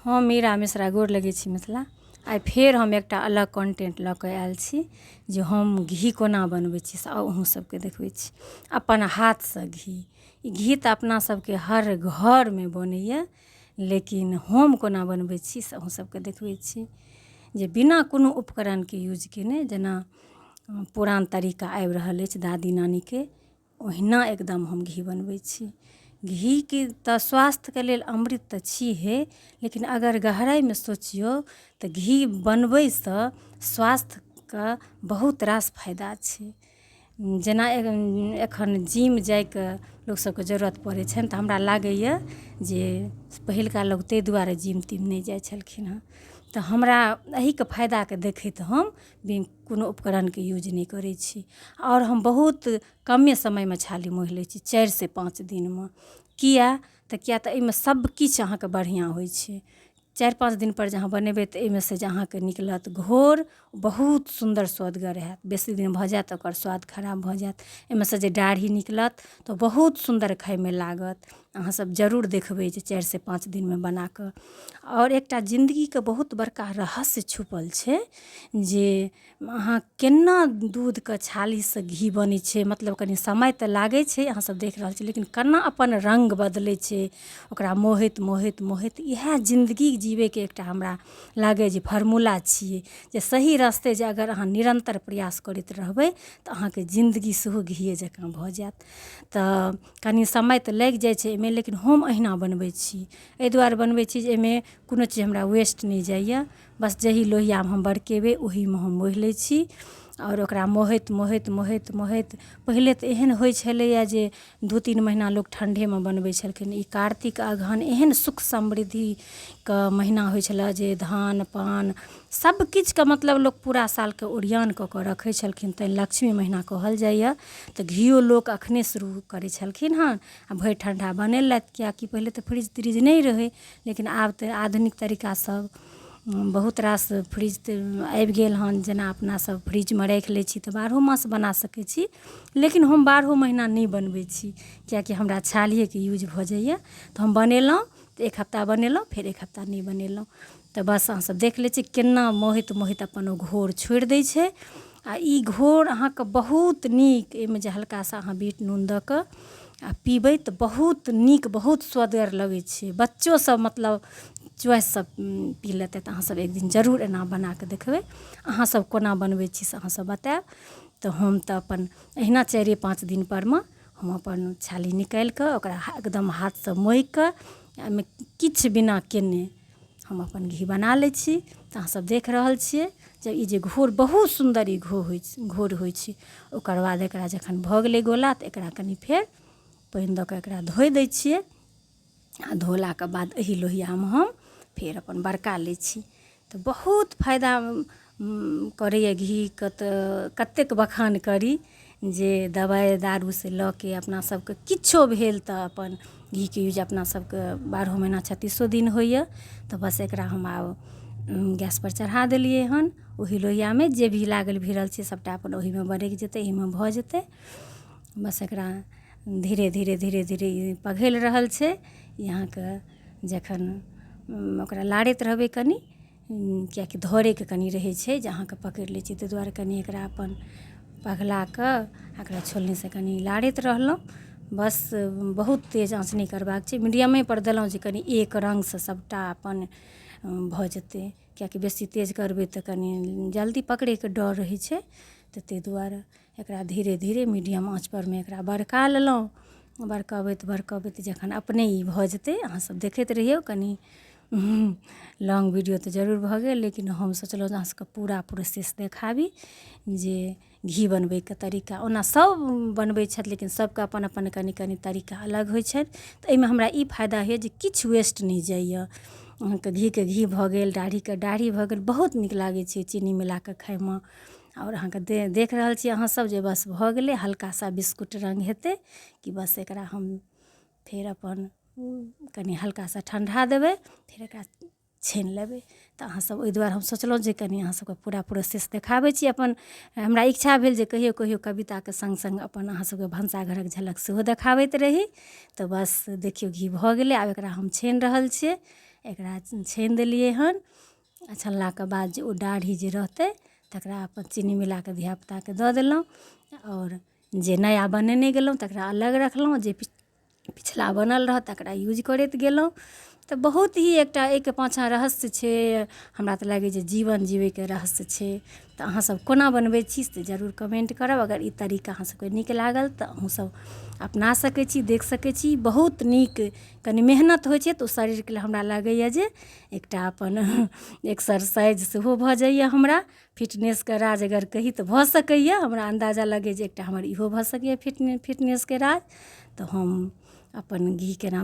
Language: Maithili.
हम मीरा मिश्रा गोर लगै छी मिथिला। आइ फेर हम एकटा अलग कॉन्टेंट लऽ कऽ आयल छी जे हम घी कोना बनबै छी से अहूँ सबके देखबै छी अपन हाथसँ घी। ई घी तऽ अपना सबके हर घरमे बनैए, लेकिन हम कोना बनबै छी से अहूँ सबके देखबै छी जे बिना कोनो उपकरणके यूज केने, जेना पुरान तरीका आबि रहल अछि दादी नानीके, ओहिना एकदम हम घी बनबै छी। घीके तऽ स्वास्थ्यके लेल अमृत तऽ छिहे, लेकिन अगर गहराइमे सोचियौ तऽ घी बनबैसँ स्वास्थ्यके बहुत रास फायदा छै। जेना एखन जिम जाइके लोक सबके जरूरत पड़ै छनि, तऽ हमरा लागैए जे पहिलका लोक ताहि दुआरे जिम तिम नहि जाइ छलखिन हँ। तऽ हमरा एहिके फायदाके देखैत हम कोनो उपकरणके यूज नहि करै छी, आओर हम बहुत कमे समयमे छाली मोहि लै छी, 4 से 5 दिनमे। किया तऽ एहिमे सबकिछु अहाँके बढ़िआँ होइ छै। 4-5 दिनपर जे अहाँ बनेबै तऽ एहिमेसँ जे अहाँके निकलत घोर, बहुत सुन्दर स्वदगर हैत। बेसी दिन भऽ जायत तऽ ओकर स्वाद खराब भऽ जायत। एहिमेसँ जे डाढ़ि निकलत तऽ बहुत सुन्दर खाइमे लागत। अहाँसब जरूर देखबै जे 4 से 5 दिनमे बनाकऽ। आओर एकटा जिन्दगीके बहुत बड़का रहस्य छुपल छै जे अहाँ केना दूधके छालीसँ घी बनै छै, मतलब कनि समय तऽ लागै छै, अहाँसब देख रहल छी, लेकिन केना अपन रङ्ग बदलै छै ओकरा मोहैत मोहैत मोहैत। इएह जिन्दगी जीबैके एकटा हमरा लागै जे फार्मूला छियै, जे सही रस्ते जे अगर अहाँ निरन्तर प्रयास करैत रहबै तऽ अहाँके जिन्दगी सेहो घीये जकाँ भऽ जायत। तऽ कनि समय तऽ लागि जाइ छै एहिमे, लेकिन हम अहिना बनबै छी। एहि दुआरे बनबै छी जे एहिमे कोनो चीज हमरा वेस्ट नहि जाइए। बस जही लोहिआमे हम बरकेबै ओहीमे हम मोहि लै छी, आओर ओकरा मोहैत मोहैत मोहैत मोहैत। पहिले तऽ एहन होइ छलैए जे 2-3 महीना लोक ठण्ढेमे बनबै छलखिन। ई कार्तिक अगहन एहन सुख समृद्धिके महीना होइ छलै जे धान पान सबकिछुके मतलब लोक पूरा सालके ओरिआन कऽ कऽ रखै छलखिन, तैँ लक्ष्मी महीना कहल जाइए। तऽ घीओ लोक एखने शुरू करै छलखिन हँ आओर भरि ठण्डा बनेलथि, किएकि पहिले तऽ फ्रिज त्रिज नहि रहै। लेकिन आब तऽ आधुनिक तरीकासँ बहुत रास फ्रिज आबि गेल हँ। जेना अपनासब फ्रिजमे राखि लै छी तऽ 12 मास बना सकै छी, लेकिन हम 12 महीना नहि बनबै छी, किएकि हमरा छालिएके यूज भऽ जाइए। तऽ हम बनेलहुँ तऽ 1 हफ्ता बनेलहुँ, फेर 1 हफ्ता नहि बनेलहुँ। तऽ बस अहाँसब देख लै छी केना मोहैत मोहैत अपन ओ घोर छोड़ि दै छै। आओर ई घोर अहाँके बहुत नीक, एहिमे जे हल्का सा अहाँ बीट नून दऽ कऽ आओर पीबै तऽ बहुत नीक, बहुत स्वदगर लगै छै। बच्चोसब मतलब चॉइससँ पी लेतै। तऽ अहाँसब एक दिन जरूर एना बनाकऽ देखबै। अहाँसब कोना बनबै छी से अहाँसब बताएब। तऽ हम तऽ अपन अहिना 4-5 दिनपरमे हम अपन छाली निकालिकऽ ओकरा एकदम हाथसँ मोहिकऽ, ओहिमे किछु बिना केने हम अपन घी बना लै छी। तऽ अहाँसब देख रहल छियै जे ई जे घोर बहुत सुन्दर ई घोर होइ छै। ओकर बाद एकरा जखन भऽ गेलै गोला तऽ एकरा कनि फेर पानि दऽ कऽ एकरा धोइ दै छियै, आओर धोलाके बाद एही लोहिआमे हम फेर अपन बरका लै छी। तऽ बहुत फायदा करैए घीके। तऽ कतेक बखान करी जे दवाइ दारूसँ लऽ के अपना सबके किछो भेल तऽ अपन घीके यूज अपना सबके 12 महीना 36 दिन होइए। तऽ बस एकरा हम आब गैसपर चढ़ा देलिए हँ। ओही लोहिआमे जे भी लागल भिड़ल छै सबटा अपन ओहीमे बरकि जेतै, एहिमे भऽ जेतै। बस एकरा धीरे धीरे धीरे धीरे ई पघलि रहल छै। ई अहाँके जखन ओकरा लारैत रहबै कनि, किएकि धरैके कनि रहै छै जे अहाँके पकड़ि लै छी, ताहि दुआरे कनि एकरा अपन पघलाकऽ एकरा छोलनीसँ कनि लारैत रहलहुँ। बस बहुत तेज आँच नहि करबाक छै, मीडियमेपर देलहुँ जे कनि एक रङ्गसँ सबटा अपन भऽ जेतै। किएकि बेसी तेज करबै तऽ कनि जल्दी पकड़ैके डर रहै छै। तऽ ताहि दुआरे एकरा धीरे धीरे मीडियम आँचपरमे एकरा बरका लेलहुँ। बरकबैत बरकबैत जखन अपने ई भऽ जेतै, अहाँसब देखैत रहिऔ। कनि लॉन्ग वीडियो तऽ जरूर भऽ गेल, लेकिन हम सोचलहुँ जे अहाँ सबके पूरा प्रोसेस देखाबी जे घी बनबैके तरीका। ओना सब बनबै छथि, लेकिन सबके अपन अपन कनि कनि तरीका अलग होइ छै। तऽ एहिमे हमरा ई फायदा होइए जे किछु वेस्ट नहि जाइए। अहाँके घीके घी भऽ गेल, डाढ़ीके डाढ़ी भऽ गेल, बहुत नीक लागै छै चीनी मिलाकऽ खाइमे। आओर अहाँके देख रहल छी अहाँसब जे बस भऽ गेलै, हल्का सा बिस्कुट रङ्ग हेतै कि बस एकरा हम फेर अपन कनि हल्का सा ठण्डा देबै, फेर एकरा छानि लेबै। तऽ अहाँसब ओहि दुआरे हम सोचलहुँ जे कनि अहाँसबके पूरा प्रोसेस देखाबै छी। अपन हमरा इच्छा भेल जे कहिओ कहिओ कविताके सङ्ग सङ्ग अपन अहाँसबके भनसाघरके झलक सेहो देखाबैत रही। तऽ बस देखिऔ घी भऽ गेलै, आब एकरा हम छानि रहल छियै। एकरा छानि देलिए हन। छानलाके बाद जे ओ डाढ़ी जे रहतै तकरा अपन चीनी मिलाके धियापुताके दऽ देलहुँ। आओर जे नया बनेने गेलहुँ तकरा अलग रखलहुँ, जे पिछला बनल रहल तकरा यूज करैत गेलहुँ। तऽ बहुत ही एकटा एहिके पाछाँ रहस्य छै, हमरा तऽ लागैए जे जीवन जीबैके रहस्य छै। तऽ अहाँसभ कोना बनबै छी से जरूर कमेन्ट करब। अगर ई तरीका अहाँसभके नीक लागल तऽ अहूँसभ अपना सकै छी, देख सकै छी। बहुत नीक, कनि मेहनत होइ छै तऽ ओ शरीरके लिए हमरा लागैए जे एकटा अपन एक्सरसाइज सेहो भऽ जाइए। हमरा फिटनेसके राज अगर कही तऽ भऽ सकैए, हमरा अन्दाजा लगैए जे एकटा हमर इहो भऽ सकैए फिटनेसके राज। तऽ हम अपन घी केना